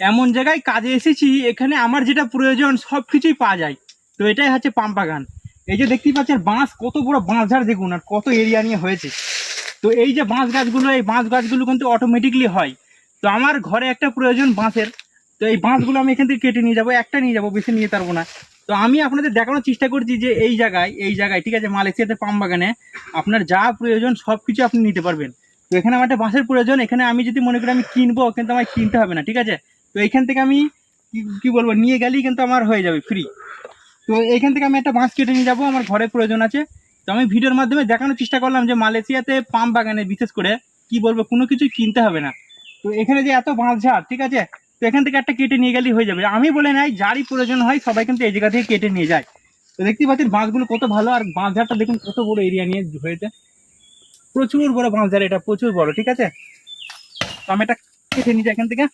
এমন জায়গায় কাজে এসেছি, এখানে আমার যেটা প্রয়োজন সব কিছুই পাওয়া যায়। তো এটাই হচ্ছে পাম বাগান। এই যে দেখতেই পাচ্ছেন বাঁশ, কত বড় বাঁশ ঝাড় দেখুন, আর কত এরিয়া নিয়ে হয়েছে। তো এই যে বাঁশ গাছগুলো, এই বাঁশ গাছগুলো কিন্তু অটোমেটিকলি হয়। তো আমার ঘরে একটা প্রয়োজন বাঁশের। তো এই বাঁশগুলো আমি এখান থেকে কেটে নিয়ে যাবো, একটা নিয়ে যাবো, বেশি নিয়ে পারবো না। তো আমি আপনাদের দেখানোর চেষ্টা করছি যে এই জায়গায় ঠিক আছে, মালয়েশিয়াতে পাম বাগানে আপনার যা প্রয়োজন সব কিছু আপনি নিতে পারবেন। তো এখানে আমার একটা বাঁশের প্রয়োজন, এখানে আমি যদি মনে করি আমি কিনবো, কিন্তু আমার কিনতে হবে না, ঠিক আছে। তো এইখান থেকে আমি কি বলবো, নিয়ে গেলেই কিন্তু আমার হয়ে যাবে ফ্রি। তো এইখান থেকে আমি একটা বাঁশ কেটে নিয়ে যাবো, আমার ঘরে প্রয়োজন আছে। তো আমি ভিডিওর মাধ্যমে দেখানোর চেষ্টা করলাম যে মালয়েশিয়াতে পাম বাগানে বিশেষ করে কি বলবো, কোনো কিছুই কিনতে হবে না। তো এখানে যে এত বাঁশ ঝাড়, ঠিক আছে, তো এখান থেকে একটা কেটে নিয়ে গেলেই হয়ে যাবে। আমি বলে নাই, যারই প্রয়োজন হয় সবাই কিন্তু এই জায়গা থেকে কেটে নিয়ে যায়। তো দেখতে পাচ্ছেন বাঁশগুলো কত ভালো, আর বাঁশ ঝাড়টা দেখুন কত বড় এরিয়া নিয়ে হয়েছে। প্রচুর বড় বাঁশ ঝাড়, এটা প্রচুর বড়, ঠিক আছে। তো আমি এটা কেটে নিয়ে যাই এখান থেকে।